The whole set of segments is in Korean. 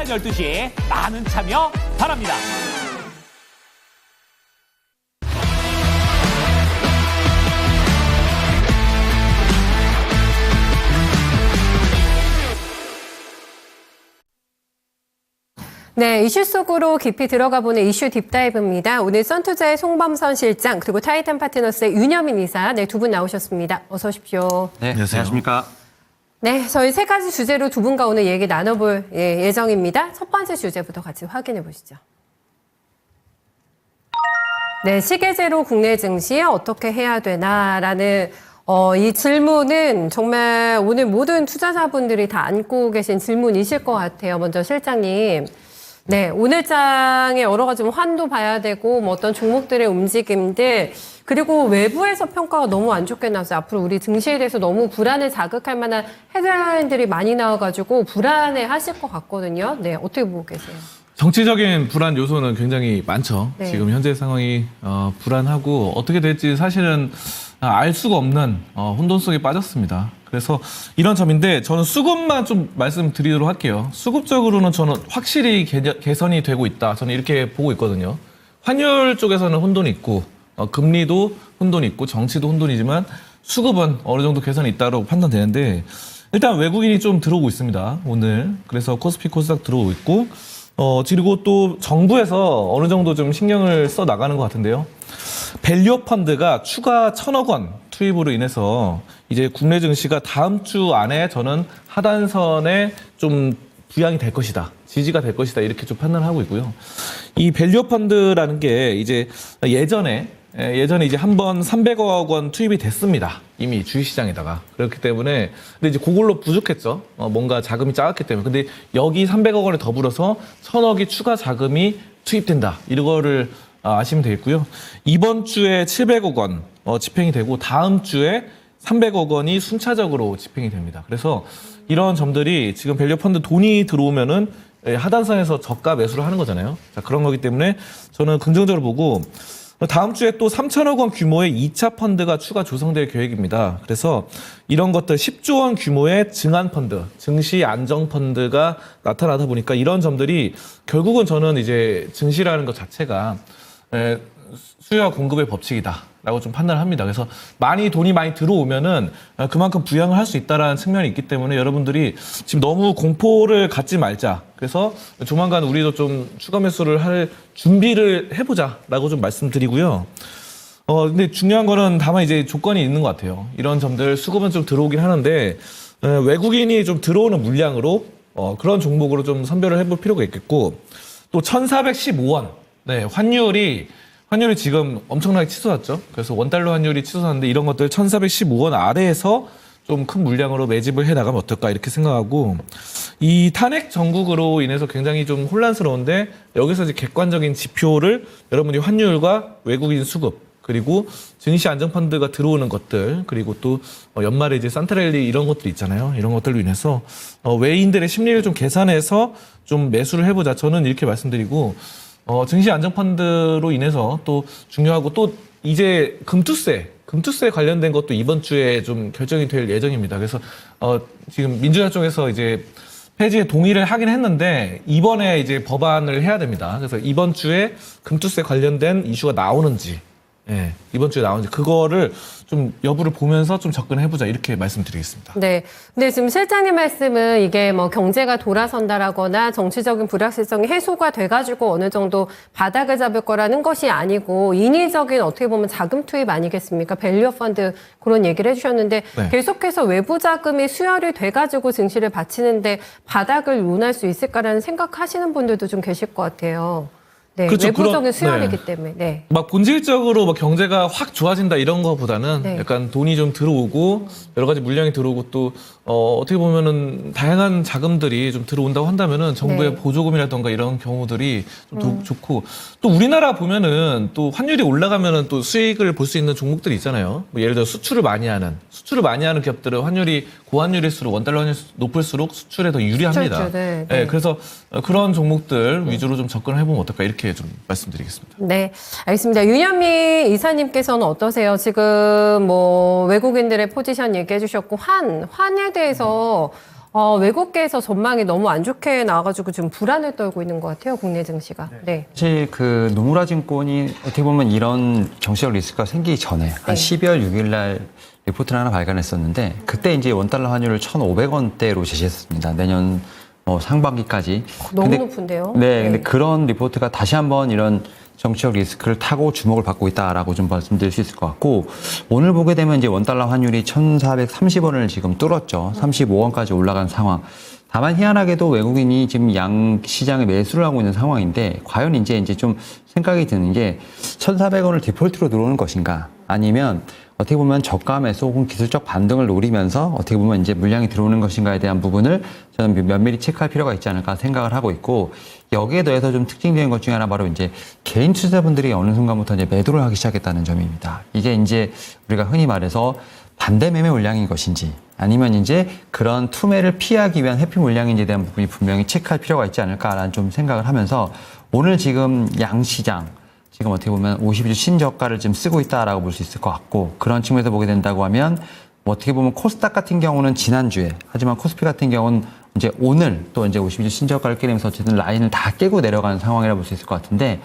12시 많은 참여 바랍니다. 네, 이슈 속으로 깊이 들어가보는 이슈 딥다이브입니다. 오늘 선투자의 송범선 실장 그리고 타이탄 파트너스의 윤여민 이사 두 분 나오셨습니다. 어서 오십시오. 네, 안녕하십니까. 네, 저희 세 가지 주제로 두 분과 오늘 얘기 나눠볼 예정입니다. 첫 번째 주제부터 같이 확인해 보시죠. 네, 시계제로 국내 증시에 어떻게 해야 되나라는 이 질문은 정말 오늘 모든 투자자분들이 다 안고 계신 질문이실 것 같아요. 먼저 실장님. 네, 오늘장에 여러 가지 환도 봐야 되고, 어떤 종목들의 움직임들, 그리고 외부에서 평가가 너무 안 좋게 나왔어요. 앞으로 우리 증시에 대해서 너무 불안을 자극할 만한 헤드라인들이 많이 나와가지고 불안해 하실 것 같거든요. 네, 어떻게 보고 계세요? 정치적인 불안 요소는 굉장히 많죠. 네. 지금 현재 상황이 불안하고 어떻게 될지 사실은 알 수가 없는 혼돈 속에 빠졌습니다. 그래서 이런 점인데 저는 수급만 좀 말씀드리도록 할게요. 수급적으로는 저는 확실히 개선이 되고 있다. 저는 이렇게 보고 있거든요. 환율 쪽에서는 혼돈이 있고 금리도 혼돈이 있고 정치도 혼돈이지만 수급은 어느 정도 개선이 있다고 판단되는데 일단 외국인이 좀 들어오고 있습니다. 오늘. 그래서 코스피 코스닥 들어오고 있고 그리고 또 정부에서 어느 정도 좀 신경을 써 나가는 것 같은데요. 밸류업 펀드가 추가 1,000억 원 투입으로 인해서 이제 국내 증시가 다음 주 안에 저는 하단선에 좀 부양이 될 것이다. 지지가 될 것이다. 이렇게 좀 판단하고 있고요. 이 밸류업 펀드라는 게 이제 예전에 이제 한번 300억 원 투입이 됐습니다. 이미 주식시장에다가. 그렇기 때문에 근데 이제 그걸로 부족했죠. 뭔가 자금이 작았기 때문에. 근데 여기 300억 원에 더불어서 1,000억이 추가 자금이 투입된다. 이거를 아시면 되겠고요. 이번 주에 700억 원 집행이 되고 다음 주에 300억 원이 순차적으로 집행이 됩니다. 그래서 이런 점들이 지금 밸류업 펀드 돈이 들어오면은 하단선에서 저가 매수를 하는 거잖아요. 자, 그런 거기 때문에 저는 긍정적으로 보고 다음 주에 또 3,000억 원 규모의 2차 펀드가 추가 조성될 계획입니다. 그래서 이런 것들 10조 원 규모의 증안 펀드, 증시 안정 펀드가 나타나다 보니까 이런 점들이 결국은 저는 이제 증시라는 것 자체가 수요와 공급의 법칙이다라고 좀 판단을 합니다. 그래서 돈이 많이 들어오면은 그만큼 부양을 할 수 있다라는 측면이 있기 때문에 여러분들이 지금 너무 공포를 갖지 말자. 그래서 조만간 우리도 좀 추가 매수를 할 준비를 해보자라고 좀 말씀드리고요. 근데 중요한 거는 다만 이제 조건이 있는 것 같아요. 이런 점들 수급은 좀 들어오긴 하는데 외국인이 좀 들어오는 물량으로 그런 종목으로 좀 선별을 해볼 필요가 있겠고 또 1,415원. 네, 환율이 지금 엄청나게 치솟았죠. 그래서 원달러 환율이 치솟았는데 이런 것들 1,415원 아래에서 좀 큰 물량으로 매집을 해 나가면 어떨까 이렇게 생각하고 이 탄핵 정국으로 인해서 굉장히 좀 혼란스러운데 여기서 이제 객관적인 지표를 여러분이 환율과 외국인 수급 그리고 증시 안정펀드가 들어오는 것들 그리고 또 연말에 이제 산타랠리 이런 것들 있잖아요. 이런 것들로 인해서 외인들의 심리를 좀 계산해서 좀 매수를 해보자. 저는 이렇게 말씀드리고 증시 안정펀드로 인해서 또 중요하고 또 이제 금투세 관련된 것도 이번 주에 좀 결정이 될 예정입니다. 그래서 지금 민주당 쪽에서 이제 폐지에 동의를 하긴 했는데 이번에 이제 법안을 해야 됩니다. 그래서 이번 주에 금투세 관련된 이슈가 나오는지 이번 주에 나오는지 그거를 좀 여부를 보면서 좀 접근해보자 이렇게 말씀드리겠습니다. 네. 근데 지금 실장님 말씀은 이게 경제가 돌아선다라거나 정치적인 불확실성이 해소가 돼가지고 어느 정도 바닥을 잡을 거라는 것이 아니고 인위적인 어떻게 보면 자금 투입 아니겠습니까? 밸류업 펀드 그런 얘기를 해주셨는데 네. 계속해서 외부 자금이 수혈이 돼가지고 증시를 받치는데 바닥을 논할 수 있을까라는 생각하시는 분들도 좀 계실 것 같아요. 네, 그렇죠. 외부적인 수혈이기 때문에. 네. 막 본질적으로 경제가 확 좋아진다 이런 거보다는 네. 약간 돈이 좀 들어오고 여러 가지 물량이 들어오고 또 어떻게 보면은 다양한 자금들이 좀 들어온다고 한다면은 정부의 네. 보조금이라던가 이런 경우들이 좀 좋고 또 우리나라 보면은 또 환율이 올라가면은 또 수익을 볼 수 있는 종목들이 있잖아요. 뭐 예를 들어 수출을 많이 하는 기업들은 환율이 고환율일수록 원달러 환율이 높을수록 수출에 더 유리합니다. 수출, 네. 네, 그래서 그런 종목들 위주로 좀 접근을 해보면 어떨까 이렇게 좀 말씀드리겠습니다. 네, 알겠습니다. 윤현미 이사님께서는 어떠세요? 지금 외국인들의 포지션 얘기해 주셨고 환에 대해서 외국계에서 전망이 너무 안 좋게 나와가지고 좀 불안을 떨고 있는 것 같아요. 국내 증시가. 네. 사실 그 노무라 증권이 어떻게 보면 이런 정치적 리스크가 생기기 전에 한 12월 6일 날 리포트를 하나 발간했었는데 그때 이제 원달러 환율을 1,500원대로 제시했습니다. 내년 상반기까지. 너무 높은데요. 네, 근데 그런 리포트가 다시 한번 이런 정치적 리스크를 타고 주목을 받고 있다라고 좀 말씀드릴 수 있을 것 같고 오늘 보게 되면 이제 원달러 환율이 1,430원을 지금 뚫었죠. 35원까지 올라간 상황. 다만 희한하게도 외국인이 지금 양 시장에 매수를 하고 있는 상황인데 과연 이제 좀 생각이 드는 게 1,400원을 디폴트로 들어오는 것인가 아니면 어떻게 보면 저가 매수 혹은 기술적 반등을 노리면서 어떻게 보면 이제 물량이 들어오는 것인가에 대한 부분을 저는 면밀히 체크할 필요가 있지 않을까 생각을 하고 있고 여기에 더해서 좀 특징적인 것 중에 하나 바로 이제 개인 투자자분들이 어느 순간부터 이제 매도를 하기 시작했다는 점입니다. 이게 이제 우리가 흔히 말해서 반대 매매 물량인 것인지 아니면 이제 그런 투매를 피하기 위한 회피 물량인지에 대한 부분이 분명히 체크할 필요가 있지 않을까라는 좀 생각을 하면서 오늘 지금 양시장 지금 어떻게 보면 52주 신저가를 지금 쓰고 있다라고 볼 수 있을 것 같고 그런 측면에서 보게 된다고 하면 뭐 어떻게 보면 코스닥 같은 경우는 지난주에 하지만 코스피 같은 경우는 이제 오늘 또 이제 52주 신저가를 깨면서 어쨌든 라인을 다 깨고 내려가는 상황이라 볼 수 있을 것 같은데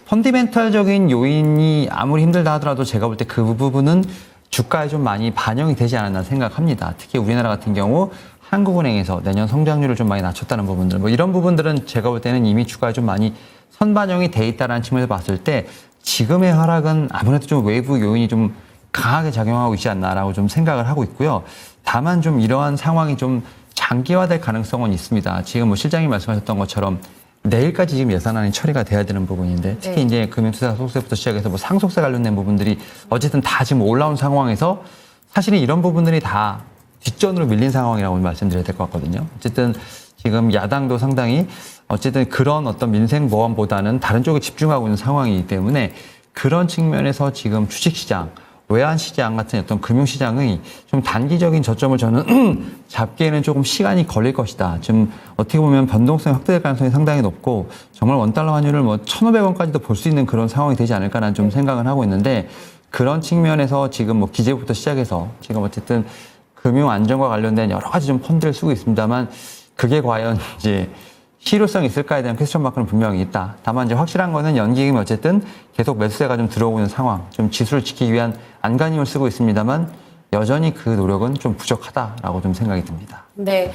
펀디멘탈적인 요인이 아무리 힘들다 하더라도 제가 볼 때 그 부분은 주가에 좀 많이 반영이 되지 않았나 생각합니다. 특히 우리나라 같은 경우 한국은행에서 내년 성장률을 좀 많이 낮췄다는 부분들 뭐 이런 부분들은 제가 볼 때는 이미 주가에 좀 많이 선반영이 돼 있다는 측면에서 봤을 때 지금의 하락은 아무래도 좀 외부 요인이 좀 강하게 작용하고 있지 않나라고 좀 생각을 하고 있고요. 다만 좀 이러한 상황이 좀 장기화될 가능성은 있습니다. 지금 뭐 실장님 말씀하셨던 것처럼 내일까지 지금 예산안이 처리가 돼야 되는 부분인데 특히 네. 이제 금융투자 소득세부터 시작해서 뭐 상속세 관련된 부분들이 어쨌든 다 지금 올라온 상황에서 사실은 이런 부분들이 다 뒷전으로 밀린 상황이라고 말씀드려야 될 것 같거든요. 어쨌든 지금 야당도 상당히 어쨌든 그런 어떤 민생보험보다는 다른 쪽에 집중하고 있는 상황이기 때문에 그런 측면에서 지금 주식시장, 외환시장 같은 어떤 금융시장의 좀 단기적인 저점을 저는 잡기에는 조금 시간이 걸릴 것이다. 지금 어떻게 보면 변동성이 확대될 가능성이 상당히 높고 정말 원달러 환율을 뭐 1,500원까지도 볼 수 있는 그런 상황이 되지 않을까라는 좀 생각을 하고 있는데 그런 측면에서 지금 뭐 기재부터 시작해서 지금 어쨌든 금융 안정과 관련된 여러 가지 좀 펀드를 쓰고 있습니다만 그게 과연 이제 실효성이 있을까에 대한 퀘스천 마크는 분명히 있다. 다만 이제 확실한 거는 연기금이 어쨌든 계속 매수세가 좀 들어오고 있는 상황, 좀 지수를 지키기 위한 안간힘을 쓰고 있습니다만 여전히 그 노력은 좀 부족하다라고 좀 생각이 듭니다. 네.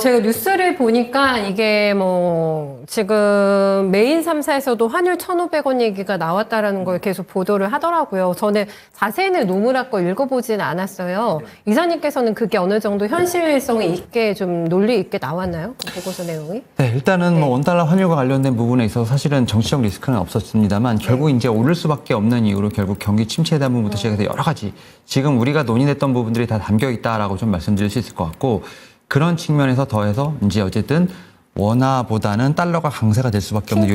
제가 뉴스를 보니까 이게 뭐 지금 메인 3사에서도 환율 1,500원 얘기가 나왔다라는 걸 계속 보도를 하더라고요. 저는 자세히는 노무라 거 읽어보진 않았어요. 이사님께서는 그게 어느 정도 현실성이 있게 좀 논리 있게 나왔나요? 그 보고서 내용이? 네, 일단은 네. 뭐 원달러 환율과 관련된 부분에 있어서 사실은 정치적 리스크는 없었습니다만 결국 이제 오를 수밖에 없는 이유로 결국 경기 침체에 대한 부분부터 시작해서 여러 가지 지금 우리가 논의했던 부분들이 다 담겨 있다라고 좀 말씀드릴 수 있을 것 같고 그런 측면에서 더해서 이제 어쨌든 원화보다는 달러가 강세가 될 수밖에 없는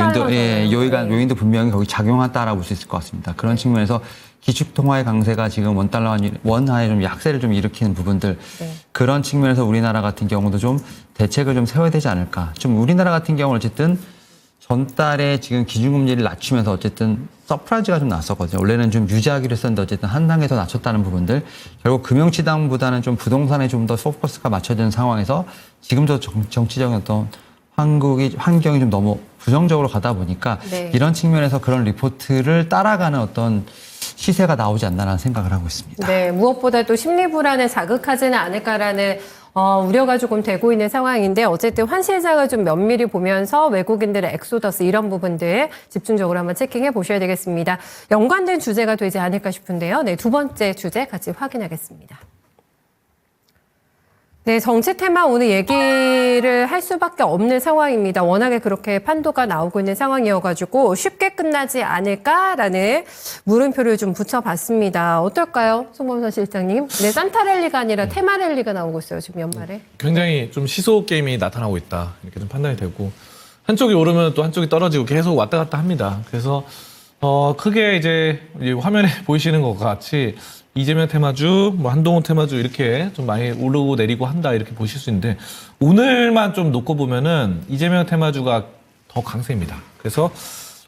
요인도 요인도 분명히 거기 작용한다라고 볼 수 있을 것 같습니다. 그런 측면에서 기축통화의 강세가 지금 원화의 좀 약세를 좀 일으키는 부분들 그런 측면에서 우리나라 같은 경우도 좀 대책을 좀 세워야 되지 않을까. 좀 우리나라 같은 경우는 어쨌든 전달에 지금 기준금리를 낮추면서 어쨌든 서프라이즈가 좀 났었거든요. 원래는 좀 유지하기로 했었는데 어쨌든 한 단계 더 낮췄다는 부분들. 결국 금융시장보다는 좀 부동산에 좀 더 포커스가 맞춰지는 상황에서 지금도 정치적인 어떤 환경이 좀 너무 부정적으로 가다 보니까 네. 이런 측면에서 그런 리포트를 따라가는 어떤 시세가 나오지 않나라는 생각을 하고 있습니다. 네, 무엇보다 또 심리 불안을 자극하지는 않을까라는 우려가 조금 되고 있는 상황인데 어쨌든 환시장을 좀 면밀히 보면서 외국인들의 엑소더스 이런 부분들 집중적으로 한번 체킹해 보셔야 되겠습니다. 연관된 주제가 되지 않을까 싶은데요. 네, 두 번째 주제 같이 확인하겠습니다. 네, 정치 테마 오늘 얘기를 할 수밖에 없는 상황입니다. 워낙에 그렇게 판도가 나오고 있는 상황이어가지고 쉽게 끝나지 않을까라는 물음표를 좀 붙여봤습니다. 어떨까요, 송범선 실장님? 네, 산타랠리가 아니라 테마랠리가 나오고 있어요, 지금 연말에. 굉장히 좀 시소 게임이 나타나고 있다 이렇게 좀 판단이 되고 한쪽이 오르면 또 한쪽이 떨어지고 계속 왔다 갔다 합니다. 그래서 크게 이제 화면에 보이시는 것 같이 이재명 테마주, 뭐 한동훈 테마주 이렇게 좀 많이 오르고 내리고 한다 이렇게 보실 수 있는데 오늘만 좀 놓고 보면은 이재명 테마주가 더 강세입니다. 그래서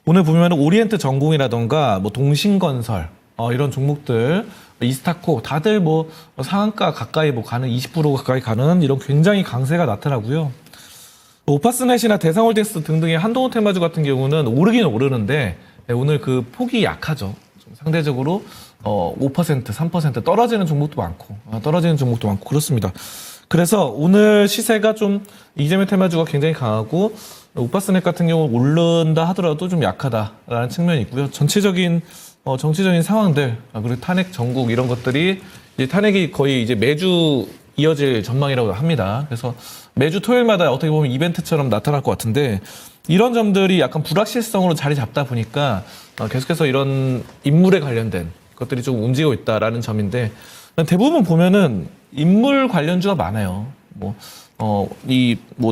오늘 보면은 오리엔트 전공이라던가 뭐 동신건설 이런 종목들 이스타코 다들 뭐 상한가 가까이 뭐 가는 20% 가까이 가는 이런 굉장히 강세가 나타나고요. 오파스넷이나 대상홀딩스 등등의 한동훈 테마주 같은 경우는 오르긴 오르는데 오늘 그 폭이 약하죠. 좀 상대적으로 5%, 3% 떨어지는 종목도 많고 그렇습니다. 그래서 오늘 시세가 좀 이재명 테마주가 굉장히 강하고 오파스넷 같은 경우 오른다 하더라도 좀 약하다라는 측면이 있고요. 전체적인 정치적인 상황들 그리고 탄핵 전국 이런 것들이 이제 탄핵이 거의 이제 매주 이어질 전망이라고 합니다. 그래서 매주 토요일마다 어떻게 보면 이벤트처럼 나타날 것 같은데 이런 점들이 약간 불확실성으로 자리 잡다 보니까 계속해서 이런 인물에 관련된 것들이 좀 움직이고 있다라는 점인데 대부분 보면은 인물 관련주가 많아요. 뭐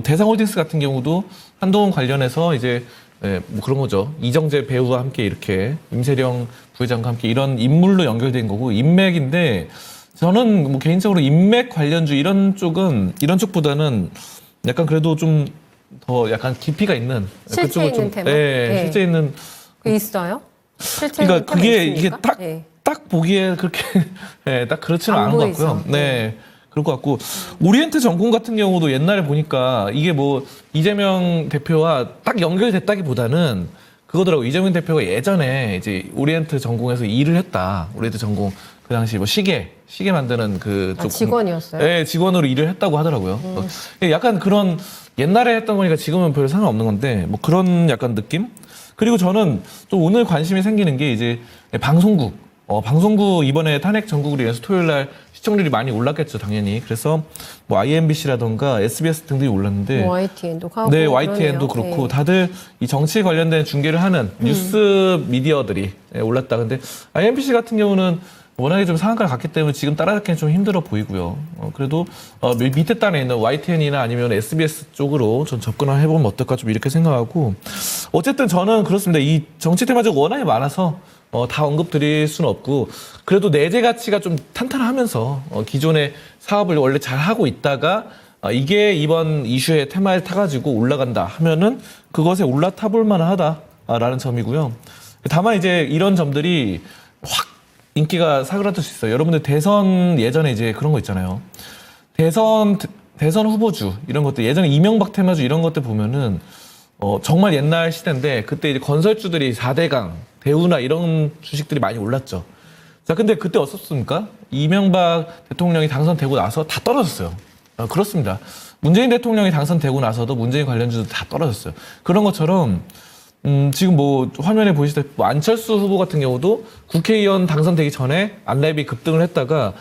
대상홀딩스 같은 경우도 한동훈 관련해서 이제 뭐 그런 거죠. 이정재 배우와 함께 이렇게 임세령 부회장과 함께 이런 인물로 연결된 거고 인맥인데 저는 뭐 개인적으로 인맥 관련주 이런 쪽보다는 약간 그래도 좀 더 약간 깊이가 있는 실제 그쪽을 있는 좀 테마? 네, 실제 있는 그 있어요? 실제 그러니까 있는 테마 그게 있습니까? 이게 딱 보기에 그렇게 딱 그렇지는 안 않은 것 보이죠. 같고요. 네. 그럴 것 같고 오리엔트 전공 같은 경우도 옛날에 보니까 이게 뭐 이재명 대표와 딱 연결됐다기보다는 그거더라고. 이재명 대표가 예전에 이제 오리엔트 전공에서 일을 했다. 오리엔트 전공 그 당시 뭐 시계 만드는 그쪽 직원이었어요? 네, 직원으로 일을 했다고 하더라고요. 약간 그런 옛날에 했던 거니까 지금은 별 상관없는 건데 뭐 그런 약간 느낌? 그리고 저는 또 오늘 관심이 생기는 게 이제 방송국. 방송국 이번에 탄핵 전국으로 인해서 토요일 날 시청률이 많이 올랐겠죠, 당연히. 그래서 뭐 IMBC라던가 SBS 등등이 올랐는데 뭐 YTN도 가고 네, YTN도 그러네요. 그렇고 네. 다들 이 정치 관련된 중계를 하는 뉴스 미디어들이 올랐다. 근데 IMBC 같은 경우는 워낙에 좀 상한가를 갔기 때문에 지금 따라잡기는 좀 힘들어 보이고요. 그래도 밑에 단에 있는 YTN이나 아니면 SBS 쪽으로 좀 접근을 해보면 어떨까 좀 이렇게 생각하고 어쨌든 저는 그렇습니다. 이 정치 테마주가 워낙에 많아서 다 언급드릴 수는 없고 그래도 내재 가치가 좀 탄탄하면서 기존의 사업을 원래 잘 하고 있다가 이게 이번 이슈의 테마에 타가지고 올라간다 하면은 그것에 올라타볼 만하다라는 점이고요. 다만 이제 이런 점들이 확 인기가 사그라들 수 있어요. 여러분들 대선 예전에 이제 그런 거 있잖아요. 대선 후보주 이런 것들 예전에 이명박 테마주 이런 것들 보면은 정말 옛날 시대인데 그때 이제 건설주들이 4대강 대우나 이런 주식들이 많이 올랐죠. 자, 근데 그때 어떻습니까? 이명박 대통령이 당선되고 나서 다 떨어졌어요. 그렇습니다. 문재인 대통령이 당선되고 나서도 문재인 관련주도 다 떨어졌어요. 그런 것처럼 지금 뭐 화면에 보시다시피 뭐 안철수 후보 같은 경우도 국회의원 당선되기 전에 안랩이 급등을 했다가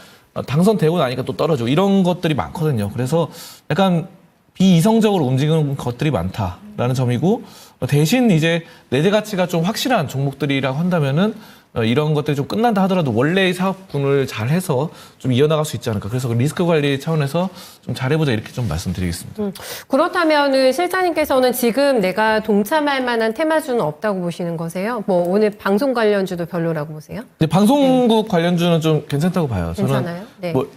당선되고 나니까 또 떨어지고 이런 것들이 많거든요. 그래서 약간 비이성적으로 움직이는 것들이 많다라는 점이고 대신 이제 내재 가치가 좀 확실한 종목들이라고 한다면은 이런 것들이 좀 끝난다 하더라도 원래의 사업군을 잘 해서 좀 이어나갈 수 있지 않을까. 그래서 리스크 관리 차원에서 좀 잘해보자 이렇게 좀 말씀드리겠습니다. 그렇다면은 실장님께서는 지금 내가 동참할 만한 테마주는 없다고 보시는 거세요? 뭐 오늘 방송 관련주도 별로라고 보세요? 근데 방송국 관련주는 좀 괜찮다고 봐요. 괜찮아요? 네. 뭐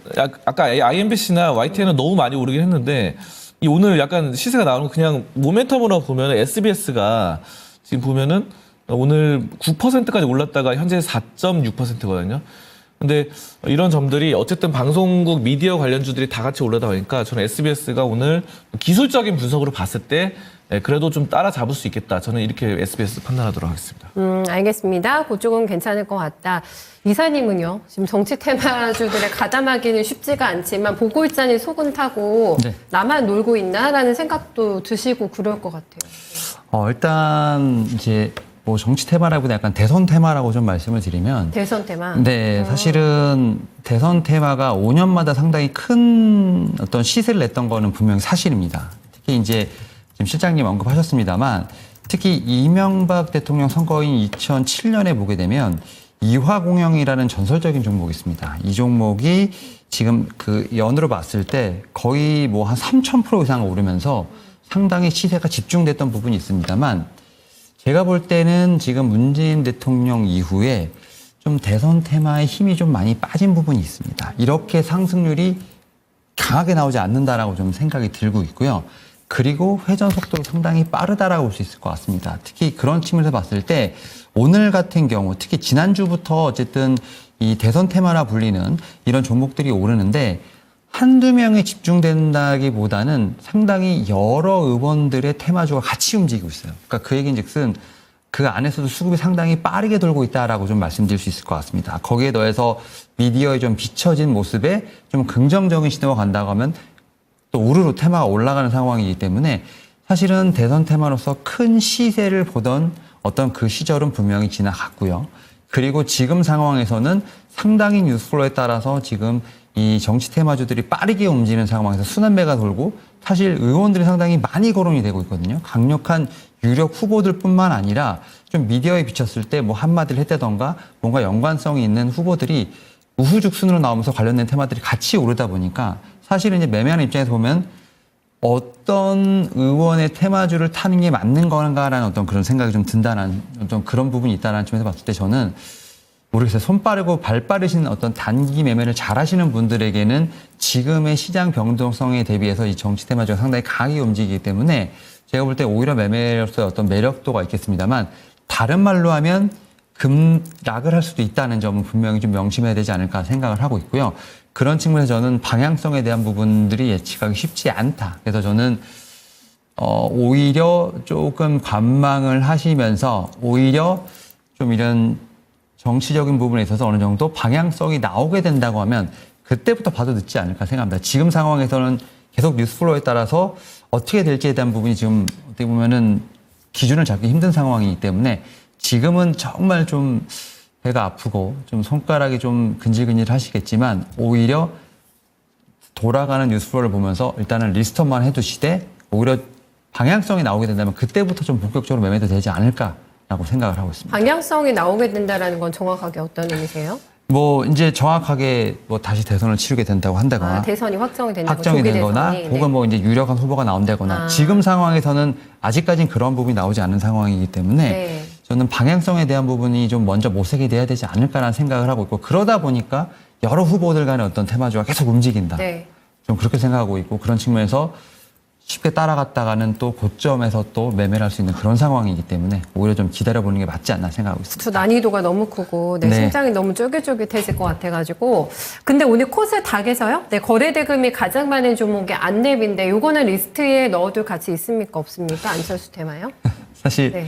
아까 IMBC나 YTN은 너무 많이 오르긴 했는데 이 오늘 약간 시세가 나오는 거 그냥 모멘텀으로 보면 SBS가 지금 보면은 오늘 9%까지 올랐다가 현재 4.6%거든요. 근데 이런 점들이 어쨌든 방송국 미디어 관련주들이 다 같이 올라다 보니까 저는 SBS가 오늘 기술적인 분석으로 봤을 때 그래도 좀 따라잡을 수 있겠다. 저는 이렇게 SBS 판단하도록 하겠습니다. 알겠습니다. 그쪽은 괜찮을 것 같다. 이사님은요? 지금 정치 테마주들에 가담하기는 쉽지가 않지만 보고 있자니 속은 타고 네. 나만 놀고 있나라는 생각도 드시고 그럴 것 같아요. 일단 이제 뭐 정치 테마라기보다 약간 대선 테마라고 좀 말씀을 드리면 대선 테마. 네, 사실은 대선 테마가 5년마다 상당히 큰 어떤 시세를 냈던 거는 분명히 사실입니다. 특히 이제 지금 실장님 언급하셨습니다만 특히 이명박 대통령 선거인 2007년에 보게 되면 이화공영이라는 전설적인 종목이 있습니다. 이 종목이 지금 그 연으로 봤을 때 거의 뭐 한 3,000% 이상 오르면서 상당히 시세가 집중됐던 부분이 있습니다만 제가 볼 때는 지금 문재인 대통령 이후에 좀 대선 테마의 힘이 좀 많이 빠진 부분이 있습니다. 이렇게 상승률이 강하게 나오지 않는다라고 좀 생각이 들고 있고요. 그리고 회전 속도도 상당히 빠르다라고 볼 수 있을 것 같습니다. 특히 그런 측면에서 봤을 때 오늘 같은 경우 특히 지난주부터 어쨌든 이 대선 테마라 불리는 이런 종목들이 오르는데 한두 명에 집중된다기보다는 상당히 여러 의원들의 테마주가 같이 움직이고 있어요. 그러니까 그 얘기인즉슨 그 안에서도 수급이 상당히 빠르게 돌고 있다라고 좀 말씀드릴 수 있을 것 같습니다. 거기에 더해서 미디어에 좀 비춰진 모습에 좀 긍정적인 신호가 간다고 하면 또 우르르 테마가 올라가는 상황이기 때문에 사실은 대선 테마로서 큰 시세를 보던 어떤 그 시절은 분명히 지나갔고요. 그리고 지금 상황에서는 상당히 뉴스플로에 따라서 지금 이 정치 테마주들이 빠르게 움직이는 상황에서 순환매가 돌고 사실 의원들이 상당히 많이 거론이 되고 있거든요. 강력한 유력 후보들뿐만 아니라 좀 미디어에 비쳤을 때 뭐 한마디를 했다던가 뭔가 연관성이 있는 후보들이 우후죽순으로 나오면서 관련된 테마들이 같이 오르다 보니까 사실은 이제 매매하는 입장에서 보면 어떤 의원의 테마주를 타는 게 맞는 건가라는 어떤 그런 생각이 좀 든다는 어떤 그런 부분이 있다는 점에서 봤을 때 저는 모르겠어요. 손 빠르고 발 빠르신 어떤 단기 매매를 잘 하시는 분들에게는 지금의 시장 변동성에 대비해서 이 정치 테마주가 상당히 강하게 움직이기 때문에 제가 볼 때 오히려 매매로서의 어떤 매력도가 있겠습니다만 다른 말로 하면 급락을 할 수도 있다는 점은 분명히 좀 명심해야 되지 않을까 생각을 하고 있고요. 그런 측면에서 저는 방향성에 대한 부분들이 예측하기 쉽지 않다. 그래서 저는 오히려 조금 관망을 하시면서 오히려 좀 이런 정치적인 부분에 있어서 어느 정도 방향성이 나오게 된다고 하면 그때부터 봐도 늦지 않을까 생각합니다. 지금 상황에서는 계속 뉴스플로에 따라서 어떻게 될지에 대한 부분이 지금 어떻게 보면은 기준을 잡기 힘든 상황이기 때문에 지금은 정말 좀 배가 아프고 좀 손가락이 좀 근질근질 하시겠지만 오히려 돌아가는 뉴스플로를 보면서 일단은 리스트업만 해두시되 오히려 방향성이 나오게 된다면 그때부터 좀 본격적으로 매매도 되지 않을까라고 생각을 하고 있습니다. 방향성이 나오게 된다라는 건 정확하게 어떤 의미세요? 뭐 이제 정확하게 뭐 다시 대선을 치르게 된다고 한다거나 대선이 확정이 된다고 확정이 조기 되거나 대선이. 혹은 뭐 이제 유력한 후보가 나온다거나 지금 상황에서는 아직까지는 그런 부분이 나오지 않은 상황이기 때문에 네. 저는 방향성에 대한 부분이 좀 먼저 모색이 돼야 되지 않을까라는 생각을 하고 있고 그러다 보니까 여러 후보들 간의 어떤 테마주가 계속 움직인다. 네. 좀 그렇게 생각하고 있고 그런 측면에서 쉽게 따라갔다가는 또 고점에서 또 매매를 할 수 있는 그런 상황이기 때문에 오히려 좀 기다려보는 게 맞지 않나 생각하고 있습니다. 저 난이도가 너무 크고 네. 심장이 너무 쫄깃쫄깃해질 것 같아가지고 근데 오늘 코스닥에서요? 거래대금이 가장 많은 종목이 안랩인데 요거는 리스트에 넣어둘 가치 있습니까 없습니까? 안철수 테마요? 사실 네.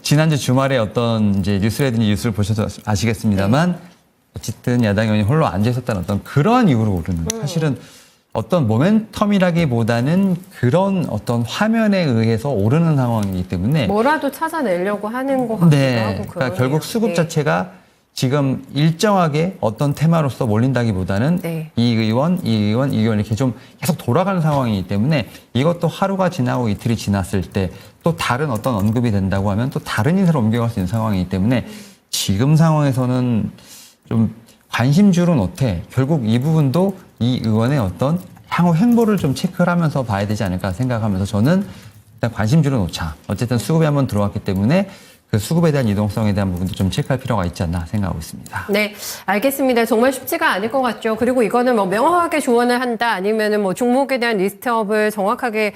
지난주 주말에 어떤 이제 뉴스라든지 뉴스를 보셔서 아시겠습니다만 어쨌든 야당 의원이 홀로 앉아 있었다는 어떤 그런 이유로 오르는 사실은 어떤 모멘텀이라기보다는 그런 어떤 화면에 의해서 오르는 상황이기 때문에 뭐라도 찾아내려고 하는 것 같기도 네, 하고 그러니까 그러네요. 결국 수급 네. 자체가 지금 일정하게 어떤 테마로서 몰린다기보다는 네. 이 의원, 이 의원, 이 의원 이렇게 좀 계속 돌아가는 상황이기 때문에 이것도 하루가 지나고 이틀이 지났을 때 또 다른 어떤 언급이 된다고 하면 또 다른 인사로 옮겨갈 수 있는 상황이기 때문에 지금 상황에서는 좀 관심주로 놓되 결국 이 부분도 이 의원의 어떤 향후 행보를 좀 체크를 하면서 봐야 되지 않을까 생각하면서 저는 일단 관심주로 놓자. 어쨌든 수급이 한번 들어왔기 때문에 그 수급에 대한 이동성에 대한 부분도 좀 체크할 필요가 있지 않나 생각하고 있습니다. 네, 알겠습니다. 정말 쉽지가 않을 것 같죠. 그리고 이거는 뭐 명확하게 조언을 한다 아니면은 뭐 종목에 대한 리스트업을 정확하게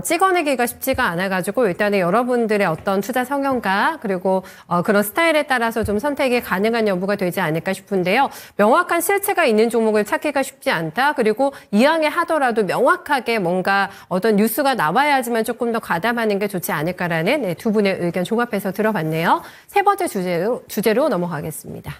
찍어내기가 쉽지가 않아가지고 일단은 여러분들의 어떤 투자 성향과 그리고 그런 스타일에 따라서 좀 선택이 가능한 여부가 되지 않을까 싶은데요. 명확한 실체가 있는 종목을 찾기가 쉽지 않다. 그리고 이왕에 하더라도 명확하게 뭔가 어떤 뉴스가 나와야지만 조금 더 가담하는 게 좋지 않을까라는 네, 두 분의 의견 종합해서 들어봤네요. 세 번째 주제로 넘어가겠습니다.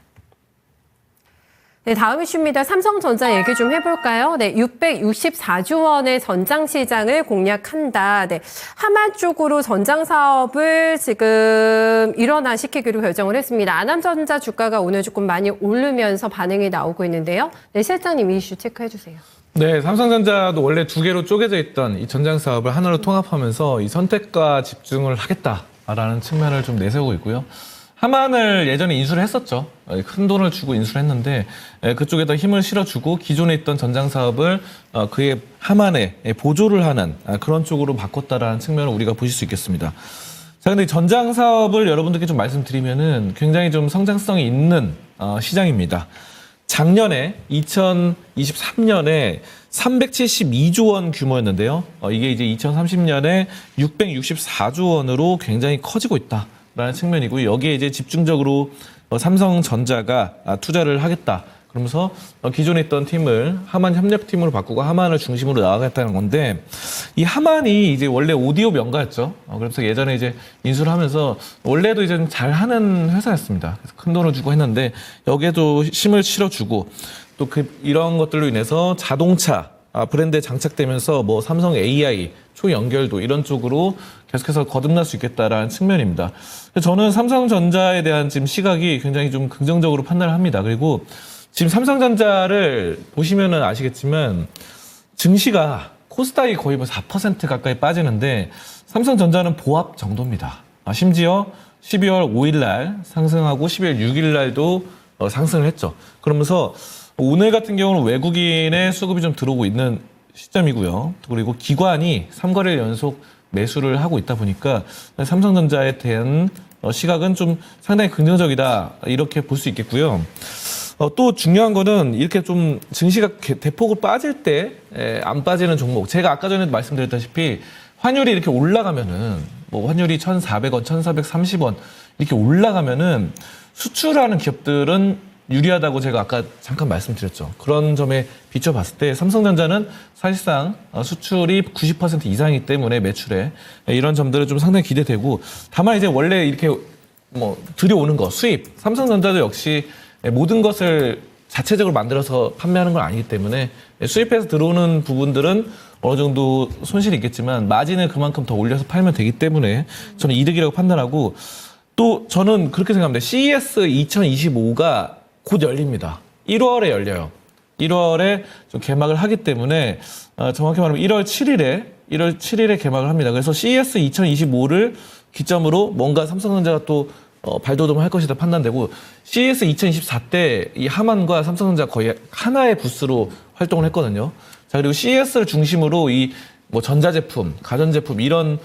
네, 다음 이슈입니다. 삼성전자 얘기 좀 해볼까요? 네, 664조 원의 전장 시장을 공략한다. 네, 하마 쪽으로 전장 사업을 지금 일원화시키기로 결정을 했습니다. 아남전자 주가가 오늘 조금 많이 오르면서 반응이 나오고 있는데요. 네, 실장님 이 이슈 체크해 주세요. 네, 삼성전자도 원래 두 개로 쪼개져 있던 이 전장 사업을 하나로 통합하면서 이 선택과 집중을 하겠다라는 측면을 좀 내세우고 있고요. 하만을 예전에 인수를 했었죠. 큰 돈을 주고 인수를 했는데 그쪽에다 힘을 실어주고 기존에 있던 전장 사업을 그의 하만에 보조를 하는 그런 쪽으로 바꿨다라는 측면을 우리가 보실 수 있겠습니다. 자, 근데 전장 사업을 여러분들께 좀 말씀드리면은 굉장히 좀 성장성이 있는 시장입니다. 작년에 2023년에 372조 원 규모였는데요. 이게 이제 2030년에 664조 원으로 굉장히 커지고 있다라는 측면이고요. 여기에 이제 집중적으로 삼성전자가 투자를 하겠다. 그러면서 기존에 있던 팀을 하만 협력팀으로 바꾸고 하만을 중심으로 나아가겠다는 건데, 이 하만이 이제 원래 오디오 명가였죠. 그래서 예전에 이제 인수를 하면서 원래도 이제 좀 잘하는 회사였습니다. 그래서 큰 돈을 주고 했는데 여기에도 힘을 실어주고 또 이런 것들로 인해서 자동차 브랜드에 장착되면서 뭐 삼성 AI 초연결도 이런 쪽으로 계속해서 거듭날 수 있겠다라는 측면입니다. 저는 삼성전자에 대한 지금 시각이 굉장히 좀 긍정적으로 판단을 합니다. 그리고 지금 삼성전자를 보시면은 아시겠지만 증시가 코스닥이 거의 뭐 4% 가까이 빠지는데 삼성전자는 보합 정도입니다. 심지어 12월 5일 날 상승하고 12월 6일 날도 상승을 했죠. 그러면서 오늘 같은 경우는 외국인의 수급이 좀 들어오고 있는 시점이고요. 그리고 기관이 3거래일 연속 매수를 하고 있다 보니까 삼성전자에 대한 시각은 좀 상당히 긍정적이다 이렇게 볼 수 있겠고요. 또 중요한 거는 이렇게 좀 증시가 대폭으로 빠질 때 안 빠지는 종목. 제가 아까 전에도 말씀드렸다시피 환율이 이렇게 올라가면은 뭐 환율이 1,400원, 1,430원 이렇게 올라가면은 수출하는 기업들은 유리하다고 제가 아까 잠깐 말씀드렸죠. 그런 점에 비춰봤을 때 삼성전자는 사실상 수출이 90% 이상이기 때문에 매출에 이런 점들은 좀 상당히 기대되고, 다만 이제 원래 이렇게 뭐 들여오는 거 수입, 삼성전자도 역시 모든 것을 자체적으로 만들어서 판매하는 건 아니기 때문에 수입해서 들어오는 부분들은 어느 정도 손실이 있겠지만 마진을 그만큼 더 올려서 팔면 되기 때문에 저는 이득이라고 판단하고, 또 저는 그렇게 생각합니다. CES 2025가 곧 열립니다. 1월에 열려요. 1월에 좀 개막을 하기 때문에 정확히 말하면 1월 7일에 개막을 합니다. 그래서 CES 2025를 기점으로 뭔가 삼성전자가 또 발돋움을 할 것이다 판단되고, CES 2024 때 이 하만과 삼성전자 거의 하나의 부스로 활동을 했거든요. 자, 그리고 CES를 중심으로 이 뭐 전자제품, 가전제품 이런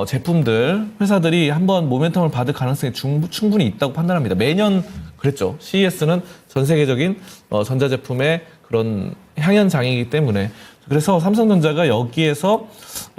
제품들 회사들이 한번 모멘텀을 받을 가능성이 충분히 있다고 판단합니다. 매년 그랬죠. CES는 전 세계적인 전자제품의 그런 향연장이기 때문에, 그래서 삼성전자가 여기에서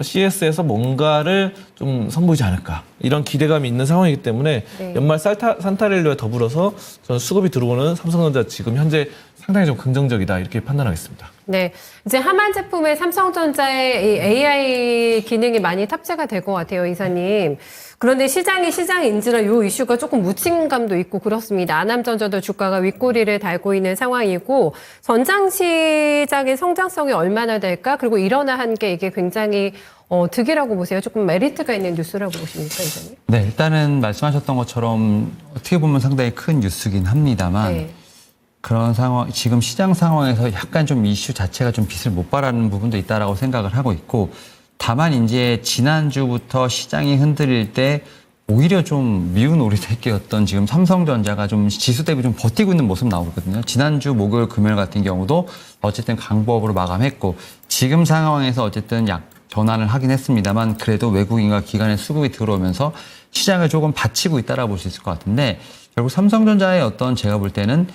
CES에서 뭔가를 좀 선보이지 않을까 이런 기대감이 있는 상황이기 때문에 네. 연말 산타렐로에 더불어서 저는 수급이 들어오는 삼성전자 지금 현재 상당히 좀 긍정적이다 이렇게 판단하겠습니다. 네, 이제 하만 제품에 삼성전자의 이 AI 기능이 많이 탑재가 될 것 같아요, 이사님. 그런데 시장인지라 이 이슈가 조금 묻힌 감도 있고 그렇습니다. 아남전자도 주가가 윗꼬리를 달고 있는 상황이고, 전장시장의 성장성이 얼마나 될까? 그리고 일어나 게 이게 굉장히 득이라고 보세요. 조금 메리트가 있는 뉴스라고 보십니까, 이사님? 네, 일단은 말씀하셨던 것처럼 어떻게 보면 상당히 큰 뉴스긴 합니다만 네. 그런 상황, 지금 시장 상황에서 약간 좀 이슈 자체가 좀 빛을 못 발하는 부분도 있다라고 생각을 하고 있고, 다만 이제 지난주부터 시장이 흔들릴 때 오히려 좀 미운 오리새끼였던 지금 삼성전자가 좀 지수 대비 좀 버티고 있는 모습 나오거든요. 지난주 목요일 금요일 같은 경우도 어쨌든 강보합으로 마감했고, 지금 상황에서 어쨌든 약 전환을 하긴 했습니다만 그래도 외국인과 기관의 수급이 들어오면서 시장을 조금 받치고 있다라고 볼 수 있을 것 같은데, 결국 삼성전자의 어떤 제가 볼 때는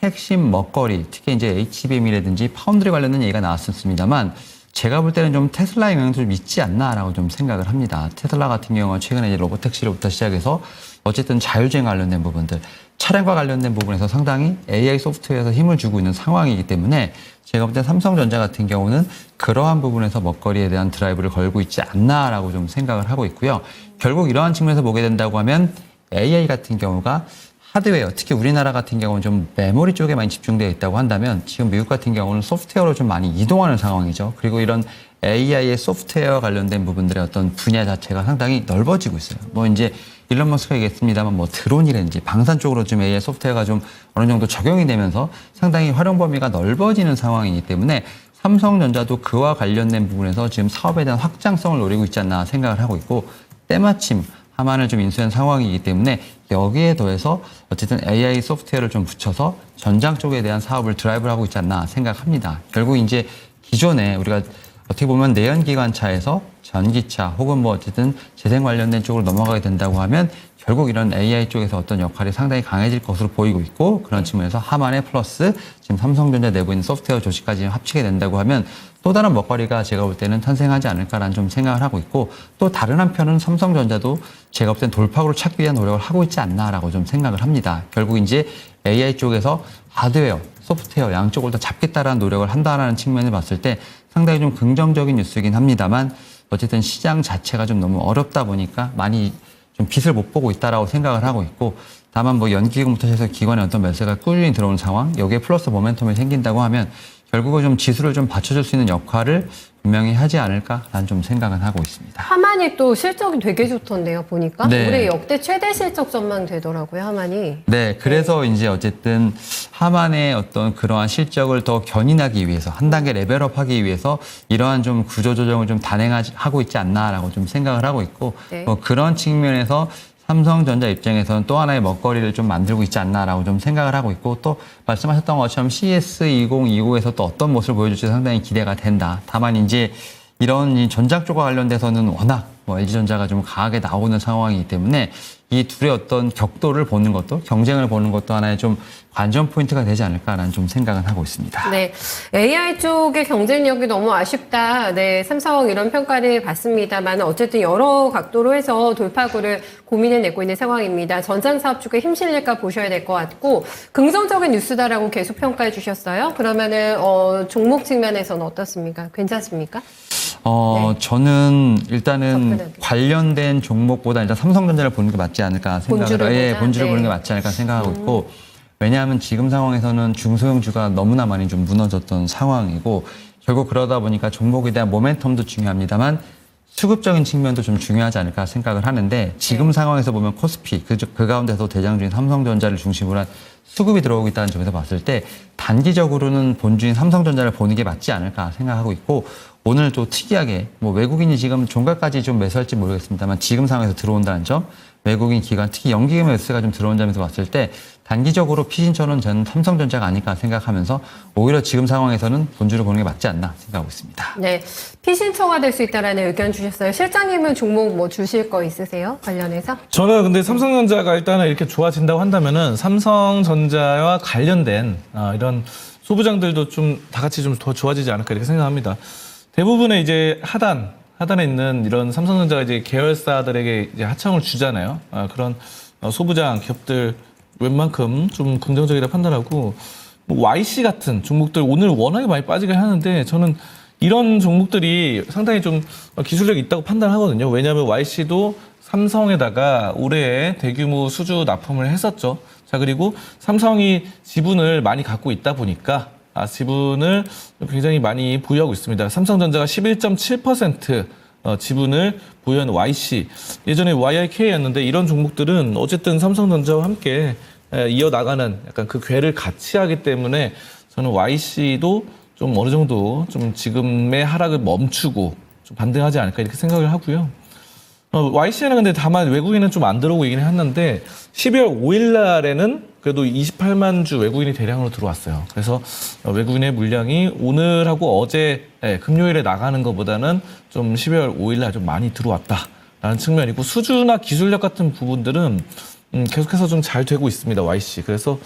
핵심 먹거리, 특히 이제 HBM이라든지 파운드리 관련된 얘기가 나왔었습니다만 제가 볼 때는 좀 테슬라의 영향도 좀 있지 않나라고 좀 생각을 합니다. 테슬라 같은 경우는 최근에 이제 로보택시로부터 시작해서 어쨌든 자율주행 관련된 부분들, 차량과 관련된 부분에서 상당히 AI 소프트웨어에서 힘을 주고 있는 상황이기 때문에 제가 볼 때 삼성전자 같은 경우는 그러한 부분에서 먹거리에 대한 드라이브를 걸고 있지 않나라고 좀 생각을 하고 있고요. 결국 이러한 측면에서 보게 된다고 하면 AI 같은 경우가 하드웨어, 특히 우리나라 같은 경우는 좀 메모리 쪽에 많이 집중되어 있다고 한다면 지금 미국 같은 경우는 소프트웨어로 좀 많이 이동하는 상황이죠. 그리고 이런 AI의 소프트웨어 관련된 부분들의 어떤 분야 자체가 상당히 넓어지고 있어요. 뭐 이제 일론 머스크가 얘기했습니다만 뭐 드론이라든지 방산 쪽으로 좀 AI 소프트웨어가 좀 어느 정도 적용이 되면서 상당히 활용 범위가 넓어지는 상황이기 때문에 삼성전자도 그와 관련된 부분에서 지금 사업에 대한 확장성을 노리고 있지 않나 생각을 하고 있고, 때마침 하만을 좀 인수한 상황이기 때문에 여기에 더해서 어쨌든 AI 소프트웨어를 좀 붙여서 전장 쪽에 대한 사업을 드라이브를 하고 있지 않나 생각합니다. 결국 이제 기존에 우리가 어떻게 보면 내연기관차에서 전기차 혹은 뭐 어쨌든 재생 관련된 쪽으로 넘어가게 된다고 하면 결국 이런 AI 쪽에서 어떤 역할이 상당히 강해질 것으로 보이고 있고 그런 측면에서 하만에 플러스 지금 삼성전자 내부에 있는 소프트웨어 조직까지 합치게 된다고 하면 또 다른 먹거리가 제가 볼 때는 탄생하지 않을까라는 좀 생각을 하고 있고 또 다른 한편은 삼성전자도 제가 볼 땐 돌파구를 찾기 위한 노력을 하고 있지 않나라고 좀 생각을 합니다. 결국 이제 AI 쪽에서 하드웨어, 소프트웨어 양쪽을 다 잡겠다라는 노력을 한다라는 측면을 봤을 때 상당히 좀 긍정적인 뉴스이긴 합니다만 어쨌든 시장 자체가 좀 너무 어렵다 보니까 많이 좀 빛을 못 보고 있다라고 생각을 하고 있고 다만 뭐 연기금부터 해서 기관의 어떤 매수가 꾸준히 들어오는 상황 여기에 플러스 모멘텀이 생긴다고 하면 결국은 좀 지수를 좀 받쳐줄 수 있는 역할을 분명히 하지 않을까라는 좀 생각은 하고 있습니다. 하만이 또 실적이 되게 좋던데요, 보니까. 네. 올해 역대 최대 실적 전망되더라고요, 하만이. 네, 그래서 이제 어쨌든 하만의 어떤 그러한 실적을 더 견인하기 위해서 한 단계 레벨업하기 위해서 이러한 좀 구조조정을 좀 단행하고 있지 않나라고 좀 생각을 하고 있고 네. 뭐 그런 측면에서 삼성전자 입장에서는 또 하나의 먹거리를 좀 만들고 있지 않나라고 좀 생각을 하고 있고 또 말씀하셨던 것처럼 CS2029에서 또 어떤 모습을 보여줄지 상당히 기대가 된다. 다만 이제 이런 이 전작 쪽과 관련돼서는 워낙 뭐 LG전자가 좀 강하게 나오는 상황이기 때문에 이 둘의 어떤 격도를 보는 것도 경쟁을 보는 것도 하나의 좀 관전 포인트가 되지 않을까라는 좀 생각은 하고 있습니다. 네. AI 쪽의 경쟁력이 너무 아쉽다. 네. 삼성 이런 평가를 받습니다만 어쨌든 여러 각도로 해서 돌파구를 고민해내고 있는 상황입니다. 전장사업 쪽에 힘실릴까 보셔야 될 것 같고 긍정적인 뉴스다라고 계속 평가해 주셨어요. 그러면은 종목 측면에서는 어떻습니까? 괜찮습니까? 네. 저는 일단은 접근하기. 관련된 종목보다 일단 삼성전자를 보는 게 맞지 않을까 생각을 본주를 네. 보는 게 맞지 않을까 생각하고 있고 왜냐하면 지금 상황에서는 중소형주가 너무나 많이 좀 무너졌던 상황이고 결국 그러다 보니까 종목에 대한 모멘텀도 중요합니다만 수급적인 측면도 좀 중요하지 않을까 생각을 하는데 지금 상황에서 보면 코스피 그 가운데서 대장주인 삼성전자를 중심으로 한 수급이 들어오고 있다는 점에서 봤을 때 단기적으로는 본주인 삼성전자를 보는 게 맞지 않을까 생각하고 있고 오늘 또 특이하게 뭐 외국인이 지금 종가까지 좀 매수할지 모르겠습니다만 지금 상황에서 들어온다는 점 외국인 기관 특히 연기금 매수가 좀 들어온 점에서 봤을 때 단기적으로 피신처는 저는 삼성전자가 아닐까 생각하면서 오히려 지금 상황에서는 본주를 보는 게 맞지 않나 생각하고 있습니다. 네. 피신처가 될 수 있다라는 의견 주셨어요. 실장님은 종목 뭐 주실 거 있으세요? 관련해서? 저는 근데 삼성전자가 일단은 이렇게 좋아진다고 한다면은 삼성전자와 관련된 이런 소부장들도 좀 다 같이 좀 더 좋아지지 않을까 이렇게 생각합니다. 대부분의 이제 하단에 있는 이런 삼성전자가 이제 계열사들에게 이제 하청을 주잖아요. 그런 소부장 기업들 웬만큼 좀 긍정적이라 판단하고 뭐 YC 같은 종목들 오늘 워낙에 많이 빠지긴 하는데 저는 이런 종목들이 상당히 좀 기술력이 있다고 판단하거든요. 왜냐하면 YC도 삼성에다가 올해 대규모 수주 납품을 했었죠. 자, 그리고 삼성이 지분을 많이 갖고 있다 보니까 지분을 굉장히 많이 보유하고 있습니다. 삼성전자가 11.7% 지분을 보유한 YC. 예전에 YIK였는데 이런 종목들은 어쨌든 삼성전자와 함께 이어나가는 약간 그 궤를 같이 하기 때문에 저는 YC도 좀 어느 정도 좀 지금의 하락을 멈추고 좀 반등하지 않을까 이렇게 생각을 하고요. YC는 근데 다만 외국인은 좀 안 들어오고 있긴 했는데 12월 5일 날에는 그래도 28만 주 외국인이 대량으로 들어왔어요. 그래서 외국인의 물량이 오늘하고 어제 금요일에 나가는 것보다는 좀 12월 5일 날 좀 많이 들어왔다라는 측면이고 수주나 기술력 같은 부분들은 계속해서 좀 잘 되고 있습니다. YC. 그래서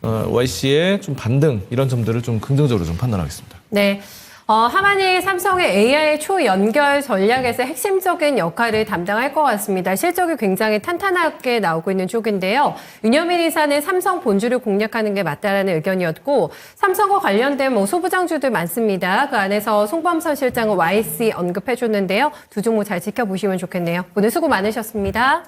YC의 좀 반등 이런 점들을 좀 긍정적으로 좀 판단하겠습니다. 네. 하만이 삼성의 AI 초연결 전략에서 핵심적인 역할을 담당할 것 같습니다. 실적이 굉장히 탄탄하게 나오고 있는 쪽인데요. 윤여민 이사는 삼성 본주를 공략하는 게 맞다라는 의견이었고 삼성과 관련된 뭐 소부장주들 많습니다. 그 안에서 송범선 실장은 YC 언급해 줬는데요. 두 종목 잘 지켜보시면 좋겠네요. 오늘 수고 많으셨습니다.